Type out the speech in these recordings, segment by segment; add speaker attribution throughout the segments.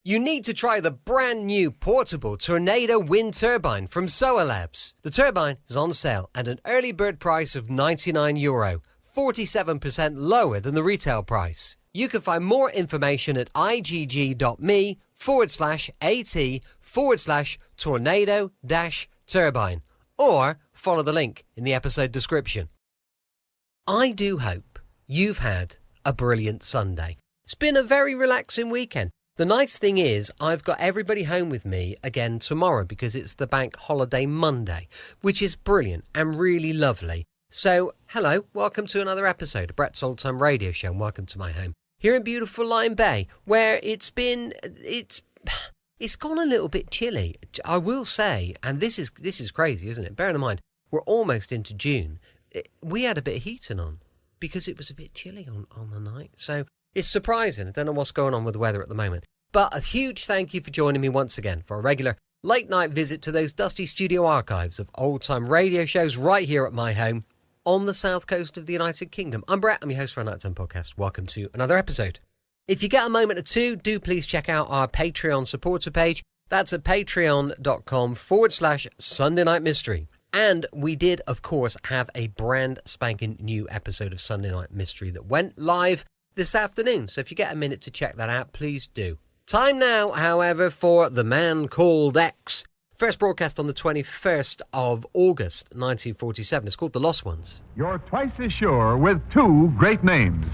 Speaker 1: You need to try the brand new portable Tornado wind turbine from Solar Labs. The turbine is on sale at an early bird price of €99, 47% lower than the retail price. You can find more information at igg.me/AT/tornado-turbine or follow the link in the episode description. I do hope you've had a brilliant Sunday. It's been a very relaxing weekend. The nice thing is I've got everybody home with me again tomorrow because it's the bank holiday Monday, which is brilliant and really lovely. So, hello, welcome to another episode of Brett's Old Time Radio Show, and welcome to my home here in beautiful Lyme Bay, where it's gone a little bit chilly, I will say, and this is crazy, isn't it? Bearing in mind, we're almost into June. We had a bit of heating on because it was a bit chilly on the night, so it's surprising. I don't know what's going on with the weather at the moment. But a huge thank you for joining me once again for a regular late night visit to those dusty studio archives of old time radio shows right here at my home on the south coast of the United Kingdom. I'm Brett, I'm your host for our Nighttime Podcast. Welcome to another episode. If you get a moment or two, do please check out our Patreon supporter page. That's at patreon.com/Sunday Night Mystery. And we did, of course, have a brand spanking new episode of Sunday Night Mystery that went live this afternoon. So if you get a minute to check that out, please do. Time now, however, for The Man Called X. First broadcast on the 21st of August, 1947. It's called The Lost Ones.
Speaker 2: You're twice as sure with two great names,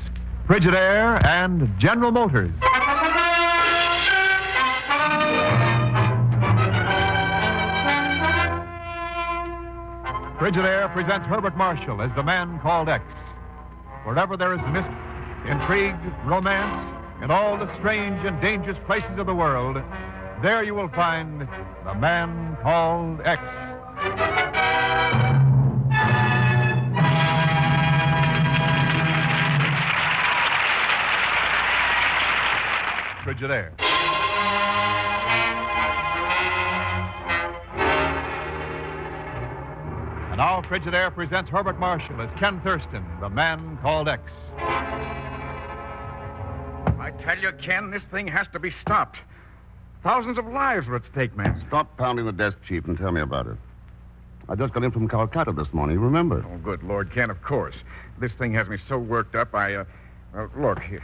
Speaker 2: Frigidaire and General Motors. Frigidaire presents Herbert Marshall as The Man Called X. Wherever there is mystery, intrigue, romance, and all the strange and dangerous places of the world, there you will find The Man Called X. Frigidaire. And now Frigidaire presents Herbert Marshall as Ken Thurston, The Man Called X.
Speaker 3: I tell you, Ken, this thing has to be stopped. Thousands of lives are at stake, man.
Speaker 4: Stop pounding the desk, Chief, and tell me about it. I just got in from Calcutta this morning, remember?
Speaker 3: Oh, good Lord, Ken, of course. This thing has me so worked up, look, here.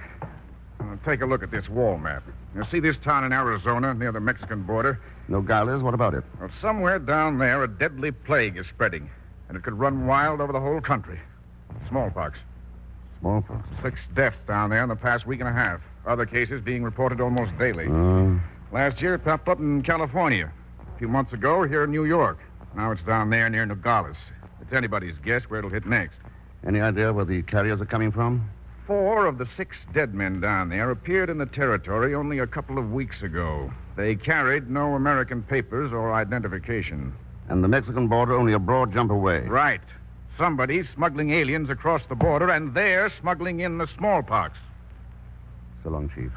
Speaker 3: Take a look at this wall map. You see this town in Arizona near the Mexican border?
Speaker 4: Nogales, what about it?
Speaker 3: Well, somewhere down there, a deadly plague is spreading, and it could run wild over the whole country. Smallpox.
Speaker 4: Smallpox?
Speaker 3: 6 deaths down there in the past week and a half. Other cases being reported almost daily. Last year, it popped up in California. A few months ago, here in New York. Now it's down there near Nogales. It's anybody's guess where it'll hit next.
Speaker 4: Any idea where the carriers are coming from?
Speaker 3: 4 of the 6 dead men down there appeared in the territory only a couple of weeks ago. They carried no American papers or identification.
Speaker 4: And the Mexican border only a broad jump away.
Speaker 3: Right. Somebody's smuggling aliens across the border, and they're smuggling in the smallpox.
Speaker 4: So long, Chief.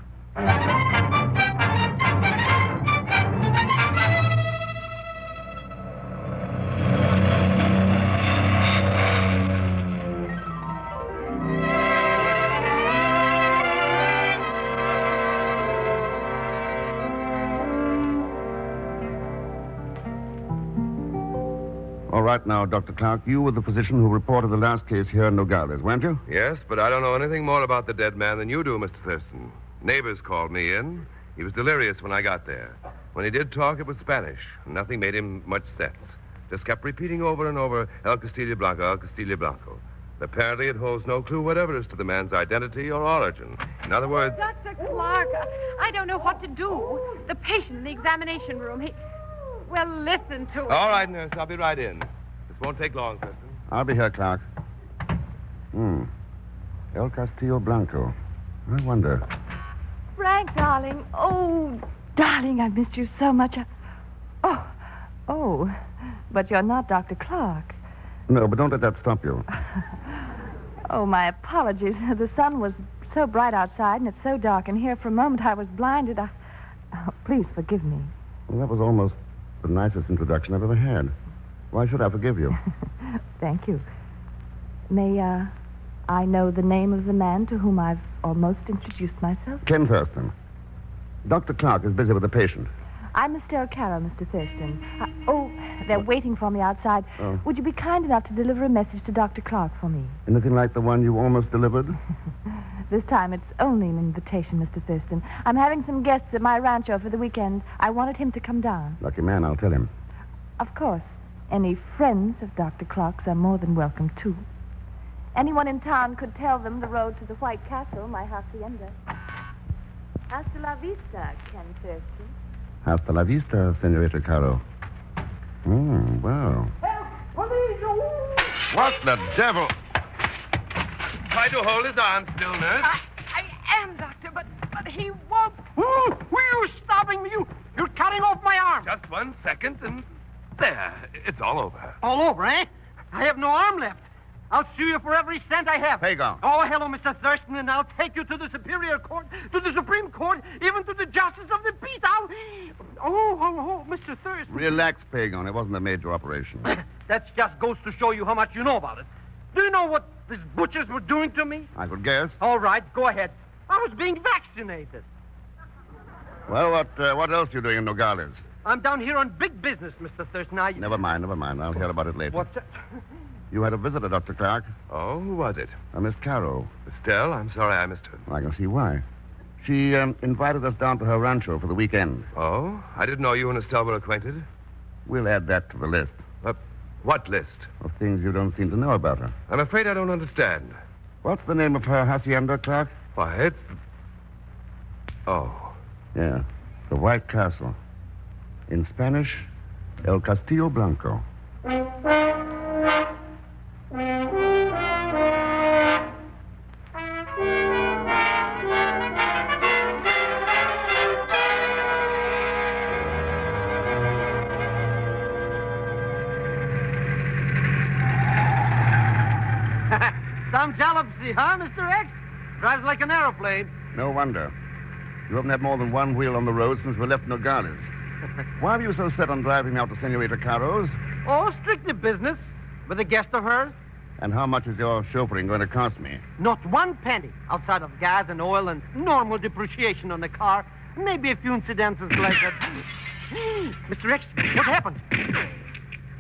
Speaker 4: All right now, Dr. Clark, you were the physician who reported the last case here in Nogales, weren't you?
Speaker 5: Yes, but I don't know anything more about the dead man than you do, Mr. Thurston. Neighbors called me in. He was delirious when I got there. When he did talk, it was Spanish. Nothing made him much sense. Just kept repeating over and over, El Castillo Blanco, El Castillo Blanco. Apparently, it holds no clue whatever as to the man's identity or origin. In other words...
Speaker 6: Dr. Clark, I don't know what to do. The patient in the examination room, Well, listen to it.
Speaker 5: All right, nurse, I'll be right in. This won't take long, Thurston.
Speaker 4: I'll be here, Clark. El Castillo Blanco. I wonder.
Speaker 6: Frank, darling. Oh, darling, I missed you so much. Oh, but you're not Dr. Clark.
Speaker 4: No, but don't let that stop you.
Speaker 6: Oh, my apologies. The sun was so bright outside, and it's so dark in here. For a moment, I was blinded. Please forgive me.
Speaker 4: Well, that was almost the nicest introduction I've ever had. Why should I forgive you?
Speaker 6: Thank you. May I know the name of the man to whom I've almost introduced myself?
Speaker 4: Ken Thurston. Dr. Clark is busy with a patient.
Speaker 6: I'm Miss O'Carroll, Mr. Thurston. They're waiting for me outside.
Speaker 4: Oh.
Speaker 6: Would you be kind enough to deliver a message to Dr. Clark for me?
Speaker 4: Anything like the one you almost delivered?
Speaker 6: This time it's only an invitation, Mr. Thurston. I'm having some guests at my rancho for the weekend. I wanted him to come down.
Speaker 4: Lucky man, I'll tell him.
Speaker 6: Of course. Any friends of Dr. Clark's are more than welcome, too. Anyone in town could tell them the road to the White Castle, my hacienda. Hasta la vista, Ken Thurston.
Speaker 4: Hasta la vista, Senorita Caro. Well. What the devil?
Speaker 5: Try to hold his arm still, nurse.
Speaker 7: I am, Doctor, but he won't. Who are you stopping me? You're cutting off my arm.
Speaker 5: Just 1 second, and there. It's all over.
Speaker 7: All over, eh? I have no arm left. I'll sue you for every cent I have.
Speaker 4: Pagon.
Speaker 7: Oh, hello, Mr. Thurston, and I'll take you to the Superior Court, to the Supreme Court, even to the Justice of the Peace. Oh, Mr. Thurston.
Speaker 4: Relax, Pagon. It wasn't a major operation.
Speaker 7: That just goes to show you how much you know about it. Do you know what these butchers were doing to me?
Speaker 4: I could guess.
Speaker 7: All right, go ahead. I was being vaccinated.
Speaker 4: Well, what else are you doing in Nogales?
Speaker 7: I'm down here on big business, Mr. Thurston.
Speaker 4: Never mind. I'll hear about it later.
Speaker 7: What's that?
Speaker 4: You had a visitor, Dr. Clark.
Speaker 5: Oh, who was it?
Speaker 4: Miss Caro.
Speaker 5: Estelle, I'm sorry I missed her.
Speaker 4: I can see why. She invited us down to her rancho for the weekend.
Speaker 5: Oh? I didn't know you and Estelle were acquainted.
Speaker 4: We'll add that to the list
Speaker 5: What list?
Speaker 4: of things you don't seem to know about her.
Speaker 5: I'm afraid I don't understand.
Speaker 4: What's the name of her hacienda, Clark?
Speaker 5: Why, it's... Oh.
Speaker 4: Yeah, the White Castle. In Spanish, El Castillo Blanco.
Speaker 7: Some jalopsy, huh, Mr. X? Drives like an aeroplane.
Speaker 4: No wonder. You haven't had more than one wheel on the road since we left Nogales. Why were you so set on driving me out to Senorita Caro's?
Speaker 7: Oh, strictly business. With a guest of hers.
Speaker 4: And how much is your chauffeuring going to cost me?
Speaker 7: Not 1 penny outside of gas and oil and normal depreciation on the car. Maybe a few incidentals like that. Mr. X, what happened?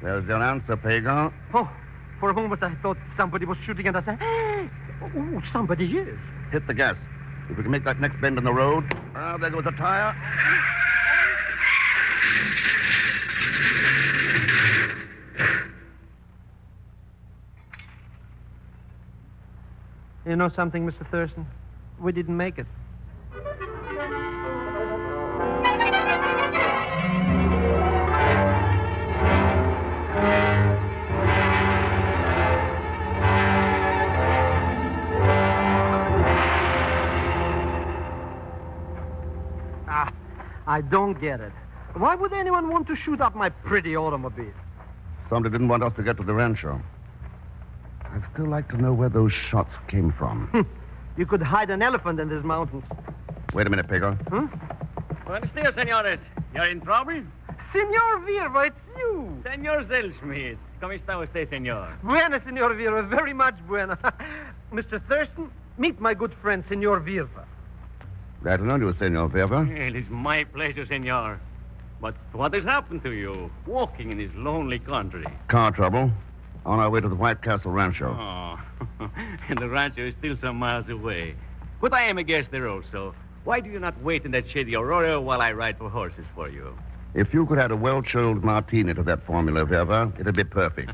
Speaker 4: There's your answer, Pagan.
Speaker 7: Oh, for a moment I thought somebody was shooting at us. Oh, somebody is.
Speaker 4: Hit the gas. If we can make that next bend in the road. Ah, there goes a tire.
Speaker 7: You know something, Mr. Thurston? We didn't make it. I don't get it. Why would anyone want to shoot up my pretty automobile?
Speaker 4: Somebody didn't want us to get to the rancho. I'd still like to know where those shots came from.
Speaker 7: You could hide an elephant in these mountains.
Speaker 4: Wait a minute, Pagan.
Speaker 8: Buenos dias, señores. You're in trouble?
Speaker 7: Senor Virva, it's you.
Speaker 8: Señor Zellschmidt. ¿Cómo está usted, señor?
Speaker 7: Buena, Senor Virva. Very much buena. Mr. Thurston, meet my good friend, Senor Virva.
Speaker 4: Glad to know you, Senor Verva.
Speaker 8: It is my pleasure, señor. But what has happened to you, walking in this lonely country?
Speaker 4: Car trouble. On our way to the White Castle Rancho.
Speaker 8: Oh, and the rancho is still some miles away. But I am a guest there also. Why do you not wait in that shady arroyo while I ride for horses for you?
Speaker 4: If you could add a well-chilled martini to that formula, Verva, it'd be perfect.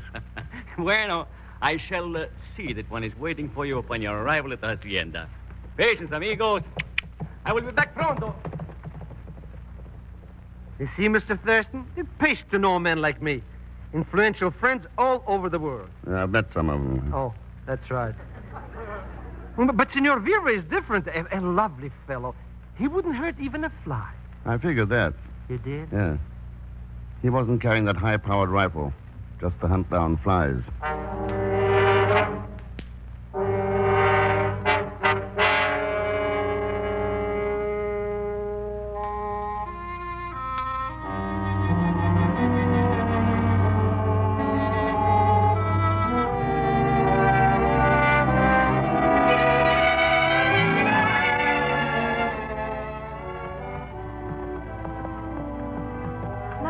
Speaker 8: Bueno, I shall see that one is waiting for you upon your arrival at the hacienda. Patience, amigos. I will be back pronto.
Speaker 7: You see, Mr. Thurston? It pays to know men like me. Influential friends all over the world.
Speaker 4: I've met some of them.
Speaker 7: Oh, that's right. But Senor Virva is different. A lovely fellow. He wouldn't hurt even a fly.
Speaker 4: I figured that.
Speaker 7: You did?
Speaker 4: Yeah. He wasn't carrying that high-powered rifle, just to hunt down flies.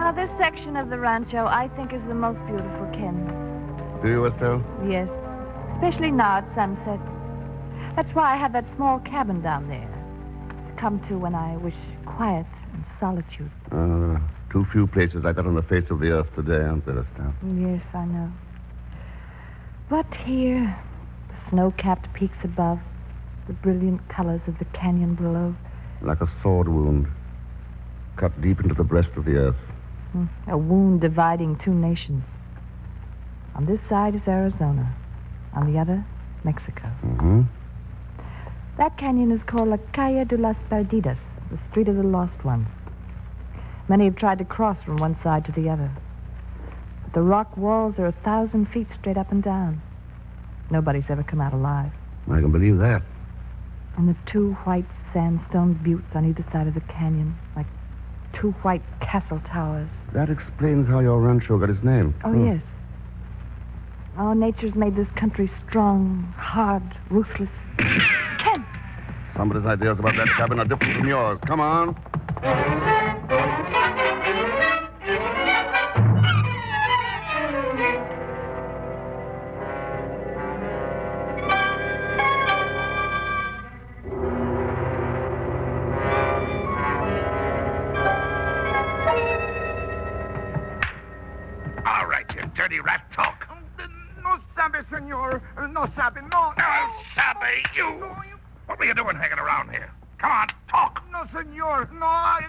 Speaker 6: Now, this section of the rancho I think is the most beautiful, Ken.
Speaker 4: Do you, Estelle?
Speaker 6: Yes, especially now at sunset. That's why I have that small cabin down there to come to when I wish quiet and solitude.
Speaker 4: There are too few places like that on the face of the earth today, aren't there, Estelle?
Speaker 6: Yes, I know. But here, the snow-capped peaks above, the brilliant colors of the canyon below.
Speaker 4: Like a sword wound, cut deep into the breast of the earth.
Speaker 6: A wound dividing two nations. On this side is Arizona. On the other, Mexico.
Speaker 4: Mm-hmm.
Speaker 6: That canyon is called La Calle de las Perdidas, the Street of the Lost Ones. Many have tried to cross from one side to the other. But the rock walls are 1,000 feet straight up and down. Nobody's ever come out alive.
Speaker 4: I can believe that.
Speaker 6: And the two white sandstone buttes on either side of the canyon, like two white castle towers.
Speaker 4: That explains how your rancho got its name.
Speaker 6: Oh, yes. Oh, nature's made this country strong, hard, ruthless. Ken!
Speaker 4: Somebody's ideas about that cabin are different from yours. Come on.
Speaker 3: All right, you dirty rat, talk.
Speaker 9: No sabe, senor. No sabe, no.
Speaker 3: No, sabe, you. What were you doing hanging around here? Come on, talk.
Speaker 9: No, senor. No,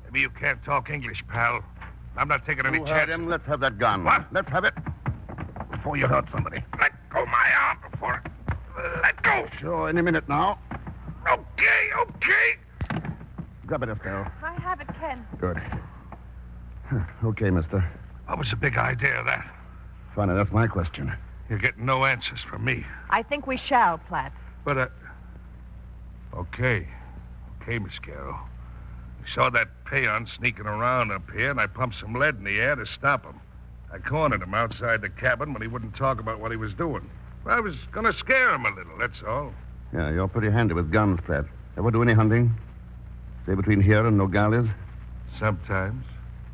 Speaker 3: Maybe you can't talk English, pal. I'm not taking any
Speaker 4: You heard
Speaker 3: chances.
Speaker 4: him. Let's have that gun.
Speaker 3: What?
Speaker 4: Let's have it.
Speaker 3: Before you hurt somebody. Let go my arm before... Let go.
Speaker 4: Sure, any minute now.
Speaker 3: Okay.
Speaker 4: Grab it, Estelle.
Speaker 6: I have it, Ken.
Speaker 4: Good. Okay, mister.
Speaker 3: What was the big idea of that?
Speaker 4: Funny, that's my question.
Speaker 3: You're getting no answers from me.
Speaker 6: I think we shall, Platt.
Speaker 3: But, Okay, Miss Carroll. We saw that peon sneaking around up here, and I pumped some lead in the air to stop him. I cornered him outside the cabin when he wouldn't talk about what he was doing. I was going to scare him a little, that's all.
Speaker 4: Yeah, you're pretty handy with guns, Platt. Ever do any hunting? Say between here and Nogales?
Speaker 3: Sometimes.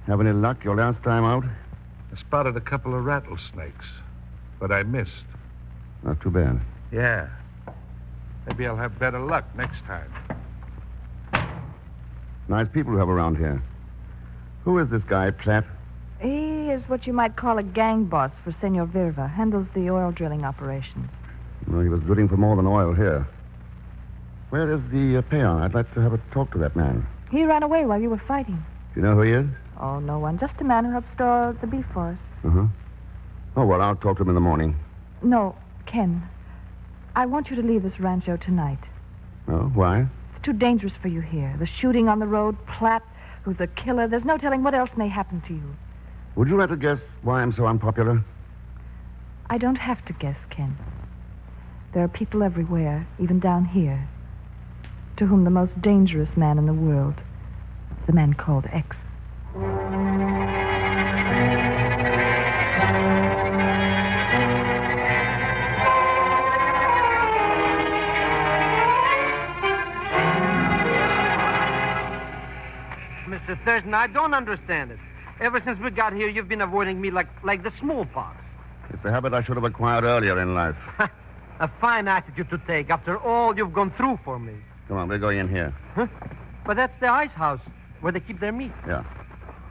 Speaker 4: Have any luck your last time out?
Speaker 3: I spotted a couple of rattlesnakes, but I missed.
Speaker 4: Not too bad.
Speaker 3: Yeah. Maybe I'll have better luck next time.
Speaker 4: Nice people you have around here. Who is this guy, Platt?
Speaker 6: He is what you might call a gang boss for Senor Virva. Handles the oil drilling operations.
Speaker 4: Well, he was drilling for more than oil here. Where is the peon? I'd like to have a talk to that man.
Speaker 6: He ran away while you were fighting.
Speaker 4: Do you know who he is?
Speaker 6: Oh, no one. Just a man who helped store the beef for us.
Speaker 4: Uh-huh. Oh, well, I'll talk to him in the morning.
Speaker 6: No, Ken. I want you to leave this rancho tonight.
Speaker 4: Oh, why?
Speaker 6: It's too dangerous for you here. The shooting on the road, Platt, who's a killer. There's no telling what else may happen to you.
Speaker 4: Would you like to guess why I'm so unpopular?
Speaker 6: I don't have to guess, Ken. There are people everywhere, even down here, to whom the most dangerous man in the world is the man called X.
Speaker 7: Mr. Thurston, I don't understand it. Ever since we got here, you've been avoiding me like the smallpox.
Speaker 4: It's a habit I should have acquired earlier in life.
Speaker 7: A fine attitude to take after all you've gone through for me.
Speaker 4: Come on, we're going in here.
Speaker 7: Huh? But that's the ice house where they keep their meat.
Speaker 4: Yeah.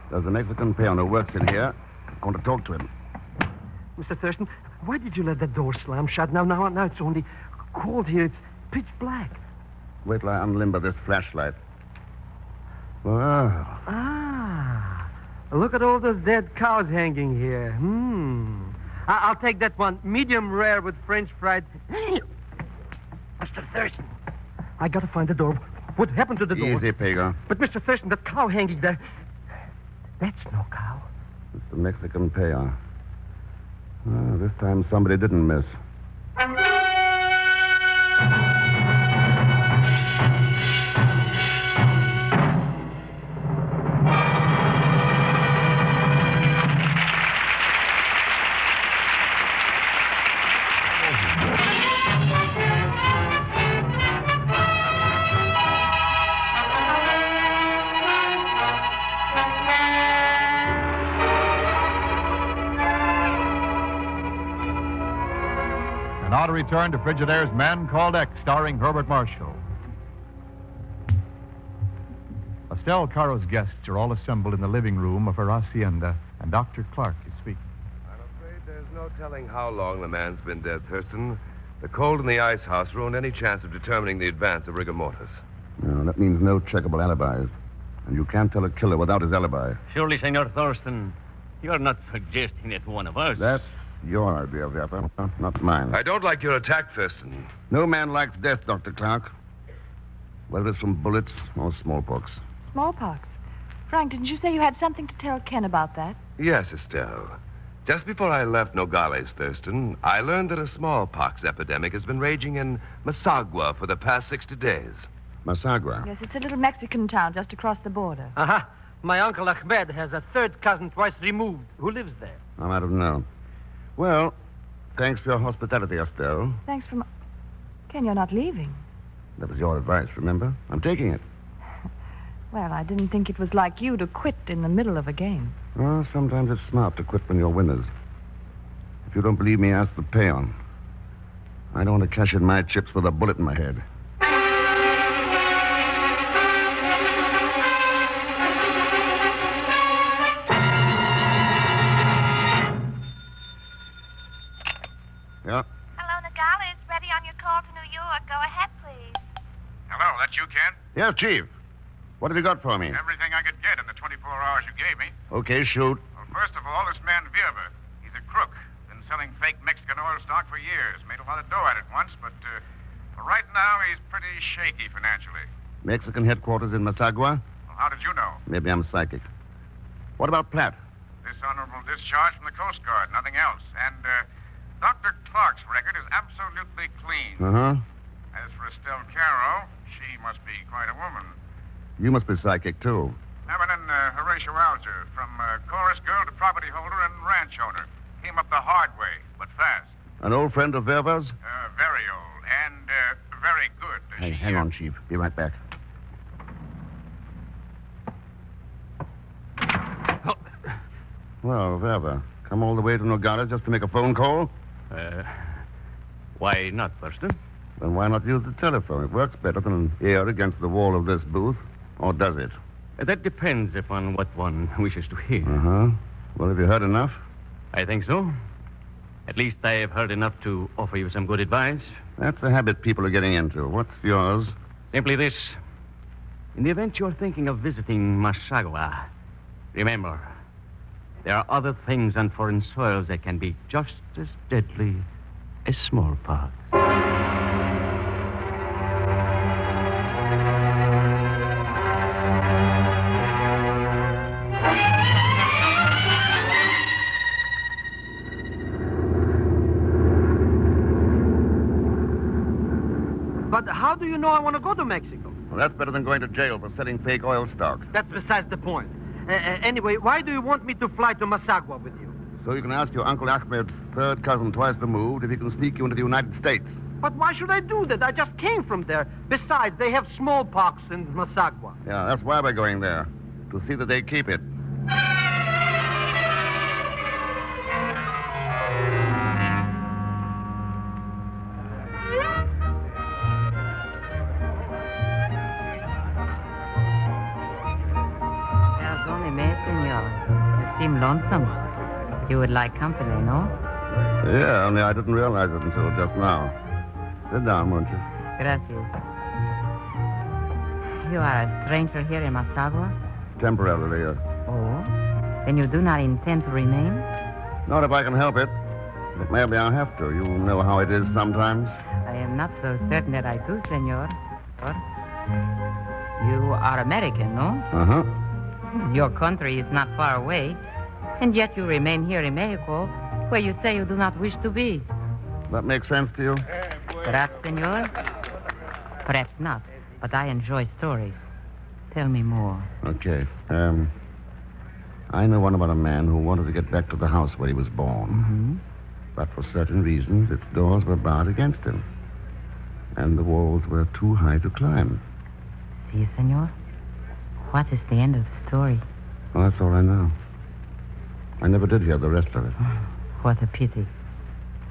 Speaker 4: There's a Mexican peon who works in here. I want to talk to him.
Speaker 7: Mr. Thurston, why did you let that door slam shut? Now it's only cold here. It's pitch black.
Speaker 4: Wait till I unlimber this flashlight. Well,
Speaker 7: Ah, look at all those dead cows hanging here. I'll take that one, medium rare with French fried. Mr. Thurston, I gotta find the door. What happened to the door?
Speaker 4: easy, Pago.
Speaker 7: But Mr. Thurston, that cow hanging there, that's no cow.
Speaker 4: It's the Mexican peon. This time somebody didn't miss.
Speaker 2: to return to Frigidaire's Man Called X, starring Herbert Marshall. Estelle Caro's guests are all assembled in the living room of her hacienda, and Dr. Clark is speaking.
Speaker 5: I'm afraid there's no telling how long the man's been dead, Thurston. The cold in the ice house ruined any chance of determining the advance of rigor mortis.
Speaker 4: No, that means no checkable alibis. And you can't tell a killer without his alibi.
Speaker 8: Surely, Senor Thurston, you're not suggesting that one of us...
Speaker 4: That's your idea, Verpa, not mine.
Speaker 5: I don't like your attack, Thurston.
Speaker 4: No man likes death, Dr. Clark. Whether it's from bullets or smallpox.
Speaker 6: Smallpox. Frank, didn't you say you had something to tell Ken about that?
Speaker 5: Yes, Estelle. Just before I left Nogales, Thurston, I learned that a smallpox epidemic has been raging in Masagua for the past 60 days.
Speaker 4: Masagua?
Speaker 6: Yes, it's a little Mexican town just across the border.
Speaker 7: Uh-huh. My uncle Ahmed has a third cousin twice removed who lives there.
Speaker 4: I might have known. Well, thanks for your hospitality, Estelle.
Speaker 6: Thanks for Ken, you're not leaving.
Speaker 4: That was your advice, remember? I'm taking it.
Speaker 6: Well, I didn't think it was like you to quit in the middle of a game.
Speaker 4: Well, sometimes it's smart to quit when you're winners. If you don't believe me, ask the peon. I don't want to cash in my chips with a bullet in my head. Yeah?
Speaker 10: Hello, Nogales. Ready on your call to New York. Go ahead, please.
Speaker 3: Hello, that's you, Ken?
Speaker 4: Yes, Chief. What have you got for me?
Speaker 3: Everything I could get in the 24 hours you gave me.
Speaker 4: Okay, shoot.
Speaker 3: Well, first of all, this man Vierber. He's a crook. Been selling fake Mexican oil stock for years. Made a lot of dough at it once, but for right now, he's pretty shaky financially.
Speaker 4: Mexican headquarters in Masagua?
Speaker 3: Well, how did you know?
Speaker 4: Maybe I'm psychic. What about Platt?
Speaker 3: Dishonorable discharge from the Coast Guard, nothing else. And Dr. Clark's record is absolutely clean.
Speaker 4: Uh-huh.
Speaker 3: As for Estelle Caro, she must be quite a woman.
Speaker 4: You must be psychic, too.
Speaker 3: Evelyn Horatio Alger, from chorus girl to property holder and ranch owner. Came up the hard way, but fast.
Speaker 4: An old friend of Verba's?
Speaker 3: Very old, and very good.
Speaker 4: Hey, hang on, Chief. Be right back. Well, Verba, come all the way to Nogales just to make a phone call?
Speaker 8: Why not, Thurston?
Speaker 4: Then why not use the telephone? It works better than an ear against the wall of this booth. Or does it?
Speaker 8: That depends upon what one wishes to hear.
Speaker 4: Uh-huh. Well, have you heard enough?
Speaker 8: I think so. At least I have heard enough to offer you some good advice.
Speaker 4: That's a habit people are getting into. What's yours?
Speaker 8: Simply this. In the event you're thinking of visiting Masagua, remember, there are other things on foreign soils that can be just as deadly as smallpox.
Speaker 7: But how do you know I want to go to Mexico?
Speaker 4: Well, that's better than going to jail for selling fake oil stock.
Speaker 7: That's besides the point. Anyway, why do you want me to fly to Masagua with you?
Speaker 4: So you can ask your Uncle Ahmed's third cousin twice removed if he can sneak you into the United States.
Speaker 7: But why should I do that? I just came from there. Besides, they have smallpox in Masagua.
Speaker 4: Yeah, that's why we're going there. To see that they keep it.
Speaker 11: Seem lonesome. You would like company, no?
Speaker 4: Yeah, only I didn't realize it until just now. Sit down, won't you?
Speaker 11: Gracias. You are a stranger here in Masagua?
Speaker 4: Temporarily.
Speaker 11: Oh? Then you do not intend to remain?
Speaker 4: Not if I can help it. But maybe I'll have to. You know how it is sometimes.
Speaker 11: I am not so certain that I do, senor. You are American, no?
Speaker 4: Uh-huh.
Speaker 11: Your country is not far away. And yet you remain here in Mexico, where you say you do not wish to be.
Speaker 4: That makes sense to you?
Speaker 11: Perhaps, senor. Perhaps not. But I enjoy stories. Tell me more.
Speaker 4: Okay. I know one about a man who wanted to get back to the house where he was born.
Speaker 11: Mm-hmm.
Speaker 4: But for certain reasons, its doors were barred against him. And the walls were too high to climb.
Speaker 11: See, senor? What is the end of the story?
Speaker 4: Oh, that's all I know. I never did hear the rest of it.
Speaker 11: What a pity.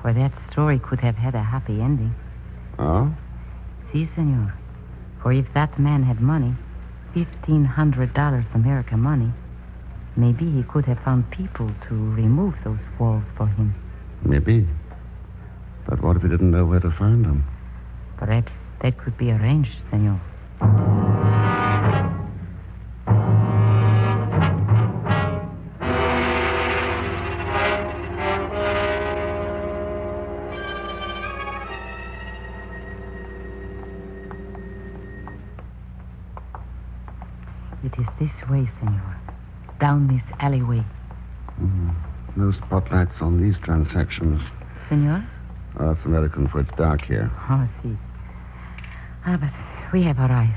Speaker 11: For that story could have had a happy ending.
Speaker 4: Oh?
Speaker 11: Si, senor. For if that man had money, $1,500 American money, maybe he could have found people to remove those walls for him.
Speaker 4: Maybe. But what if he didn't know where to find them?
Speaker 11: Perhaps that could be arranged, senor. It is this way, senor. Down this alleyway.
Speaker 4: No spotlights on these transactions.
Speaker 11: Senor?
Speaker 4: Oh, that's American, for it's dark here.
Speaker 11: Oh, si. But we have arrived.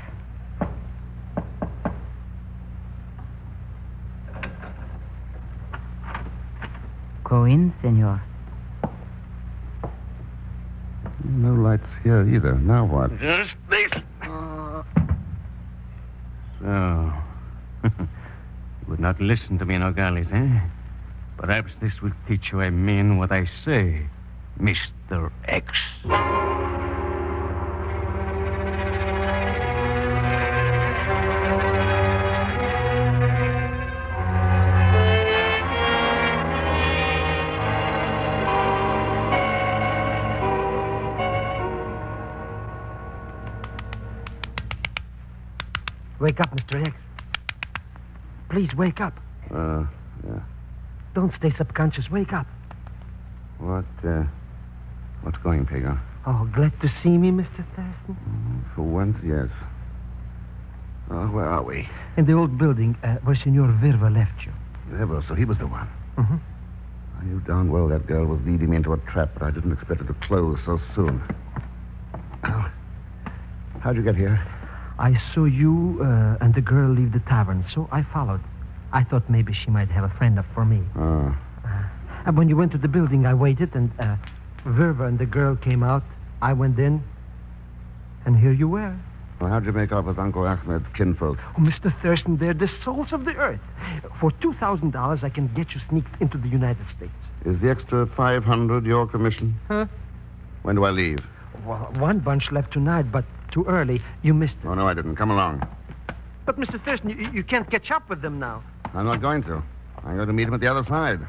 Speaker 11: Go in, senor.
Speaker 4: No lights here either. Now what?
Speaker 8: Just this. So, you would not listen to me, Nogales, eh? Perhaps this will teach you I mean what I say, Mr. X.
Speaker 7: Wake up, Mr. X. Please, wake up.
Speaker 4: Yeah.
Speaker 7: Don't stay subconscious. Wake up.
Speaker 4: What's going, Pagan?
Speaker 7: Oh, glad to see me, Mr. Thurston.
Speaker 4: For once, yes. Oh, where are we?
Speaker 7: In the old building where Senor Verva left you.
Speaker 4: Verva, so he was the one.
Speaker 7: Mm-hmm.
Speaker 4: I knew darn well that girl was leading me into a trap, but I didn't expect it to close so soon. Well, how'd you get here?
Speaker 7: I saw you and the girl leave the tavern, so I followed. I thought maybe she might have a friend up for me.
Speaker 4: Oh.
Speaker 7: And when you went to the building, I waited, and Verva and the girl came out. I went in, and here you were.
Speaker 4: Well, how'd you make off with Uncle Ahmed's kinfolk?
Speaker 7: Oh, Mr. Thurston, they're the souls of the earth. For $2,000, I can get you sneaked into the United States.
Speaker 4: Is the extra $500 your commission?
Speaker 7: Huh?
Speaker 4: When do I leave?
Speaker 7: Well, one bunch left tonight, but too early. You missed it.
Speaker 4: Oh, no, I didn't. Come along.
Speaker 7: But, Mr. Thurston, you can't catch up with them now.
Speaker 4: I'm not going to. I'm going to meet him at the other side.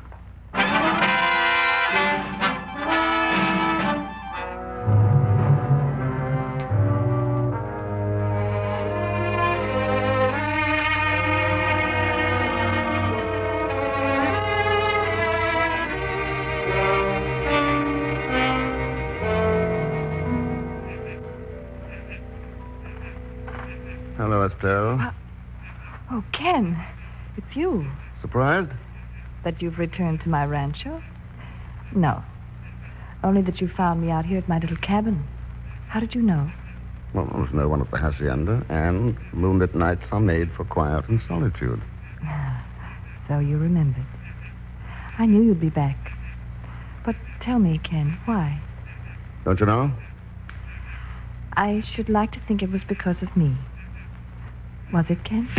Speaker 4: Hello, Estelle.
Speaker 6: Oh, Ken, it's you.
Speaker 4: Surprised?
Speaker 6: That you've returned to my rancho? No. Only that you found me out here at my little cabin. How did you know?
Speaker 4: Well, there's no one at the hacienda, and moonlit nights are made for quiet and solitude.
Speaker 6: So you remembered. I knew you'd be back. But tell me, Ken, why?
Speaker 4: Don't you know?
Speaker 6: I should like to think it was because of me. Was it, Ken?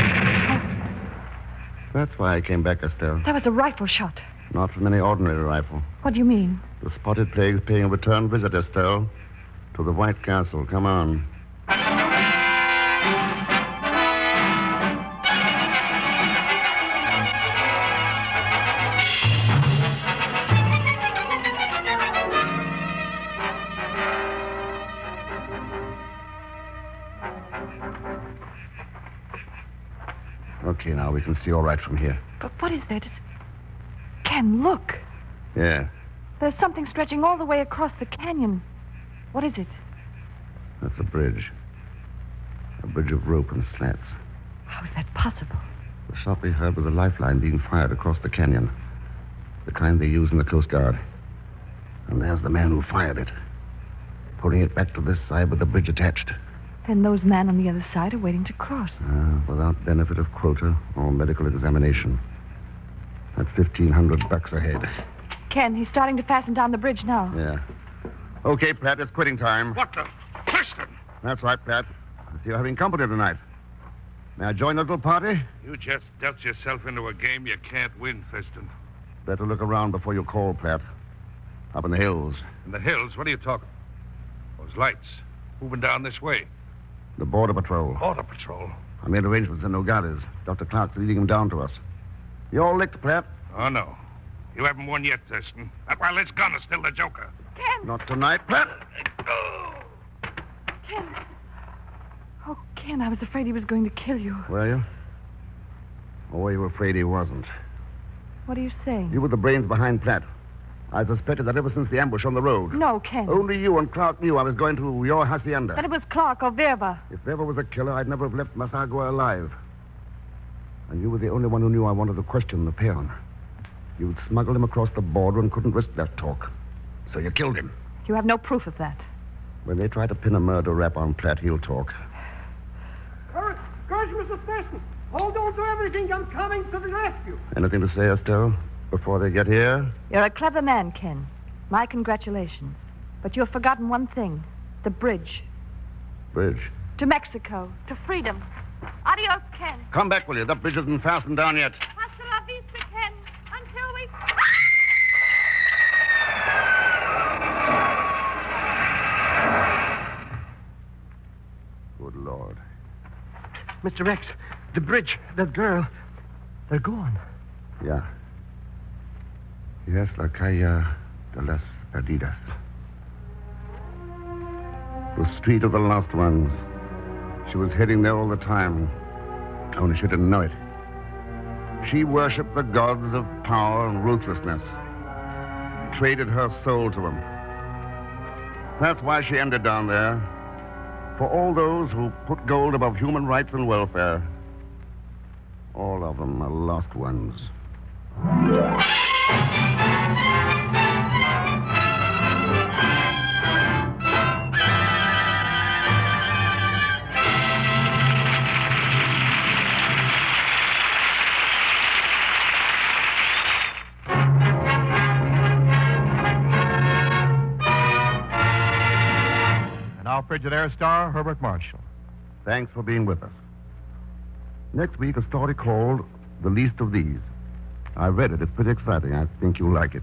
Speaker 4: That's why I came back, Estelle.
Speaker 6: That was a rifle shot.
Speaker 4: Not from any ordinary rifle.
Speaker 6: What do you mean?
Speaker 4: The spotted plague's paying a return visit, Estelle, to the White Castle. Come on. Okay, now we can see all right from here.
Speaker 6: But what is that? Ken, look.
Speaker 4: Yeah.
Speaker 6: There's something stretching all the way across the canyon. What is it?
Speaker 4: That's a bridge. A bridge of rope and slats.
Speaker 6: How is that possible?
Speaker 4: The shot we heard was a lifeline being fired across the canyon. The kind they use in the Coast Guard. And there's the man who fired it. Pulling it back to this side with the bridge attached.
Speaker 6: Then those men on the other side are waiting to cross.
Speaker 4: Without benefit of quota or medical examination. That's $1,500 ahead.
Speaker 6: Ken, he's starting to fasten down the bridge now.
Speaker 4: Yeah. Okay, Pat, it's quitting time.
Speaker 3: What the? Thurston!
Speaker 4: That's right, Pat. I see you're having company tonight. May I join the little party?
Speaker 3: You just dealt yourself into a game you can't win, Thurston.
Speaker 4: Better look around before you call, Pat. Up in the hills.
Speaker 12: In the hills? What are you talking? Those lights. Moving down this way.
Speaker 4: The Border Patrol.
Speaker 12: Border Patrol?
Speaker 4: I made arrangements in Nogales. Dr. Clark's leading them down to us. You all licked, Platt?
Speaker 12: Oh, no. You haven't won yet, Thurston. That wireless gun is still the joker.
Speaker 6: Ken!
Speaker 4: Not tonight, Platt.
Speaker 6: Ken! Oh, Ken, I was afraid he was going to kill you.
Speaker 4: Were you? Or were you afraid he wasn't?
Speaker 6: What are you saying?
Speaker 4: You were the brains behind Platt. I suspected that ever since the ambush on the road.
Speaker 6: No, Ken.
Speaker 4: Only you and Clark knew I was going to your hacienda.
Speaker 6: That it was Clark or Verba.
Speaker 4: If Verba was a killer, I'd never have left Masagua alive. And you were the only one who knew I wanted to question the peon. You'd smuggled him across the border and couldn't risk that talk. So you killed him.
Speaker 6: You have no proof of that.
Speaker 4: When they try to pin a murder rap on Platt, he'll talk.
Speaker 7: Courage, Mr. Thurston. Hold on to everything. I'm coming to the rescue.
Speaker 4: Anything to say, Estelle, before they get here?
Speaker 6: You're a clever man, Ken. My congratulations. But you've forgotten one thing. The bridge.
Speaker 4: Bridge?
Speaker 6: To Mexico. To freedom. Adios, Ken.
Speaker 4: Come back, will you? That bridge isn't fastened down yet.
Speaker 10: Hasta la vista, Ken. Until we...
Speaker 4: Good Lord.
Speaker 7: Mr. Rex, the bridge, that girl, they're gone.
Speaker 4: Yeah. Yes, la calle de las Perdidas. The street of the lost ones. She was heading there all the time. Only she didn't know it. She worshipped the gods of power and ruthlessness. Traded her soul to them. That's why she ended down there. For all those who put gold above human rights and welfare. All of them are lost ones.
Speaker 2: Now, Frigidaire star Herbert Marshall.
Speaker 4: Thanks for being with us. Next week, a story called The Least of These. I read it. It's pretty exciting. I think you'll like it.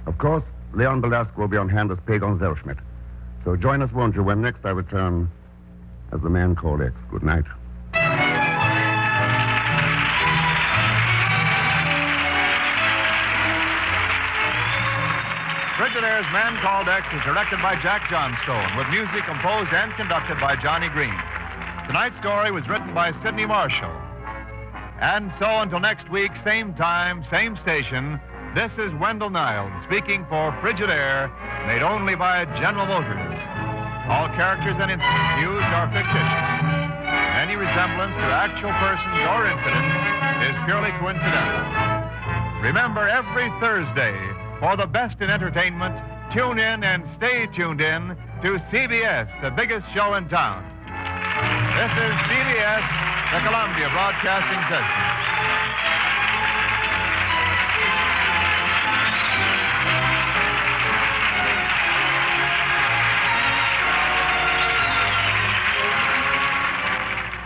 Speaker 4: Of course, Leon Belasco will be on hand as Pagon Zellschmidt. So join us, won't you, when next I return as the man called X. Good night.
Speaker 2: Frigidaire's Man Called X is directed by Jack Johnstone, with music composed and conducted by Johnny Green. Tonight's story was written by Sidney Marshall. And so until next week, same time, same station, this is Wendell Niles speaking for Frigidaire, made only by General Motors. All characters and incidents used are fictitious. Any resemblance to actual persons or incidents is purely coincidental. Remember, every Thursday, for the best in entertainment, tune in and stay tuned in to CBS, the biggest show in town. This is CBS, the Columbia Broadcasting System.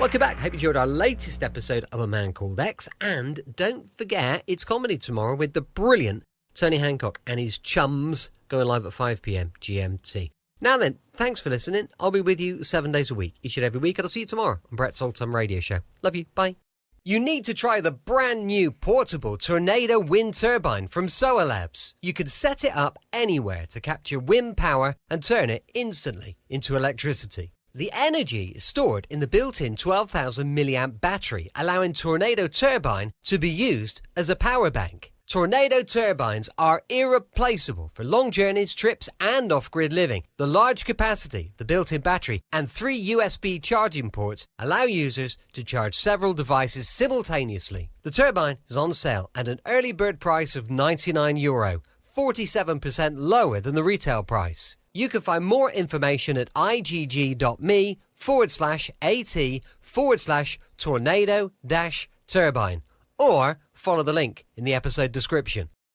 Speaker 1: Welcome back. Hope you enjoyed our latest episode of A Man Called X. And don't forget, it's comedy tomorrow with the brilliant Tony Hancock and his chums going live at 5 p.m. GMT. Now then, thanks for listening. I'll be with you 7 days a week, each and every week, and I'll see you tomorrow on Brett's Old Time Radio Show. Love you. Bye. You need to try the brand new portable Tornado wind turbine from Solar Labs. You can set it up anywhere to capture wind power and turn it instantly into electricity. The energy is stored in the built-in 12,000 milliamp battery, allowing Tornado turbine to be used as a power bank. Tornado turbines are irreplaceable for long journeys, trips and off-grid living. The large capacity of the built-in battery and 3 USB charging ports allow users to charge several devices simultaneously. The turbine is on sale at an early bird price of €99, 47% lower than the retail price. You can find more information at igg.me/at/tornado-turbine or follow the link in the episode description.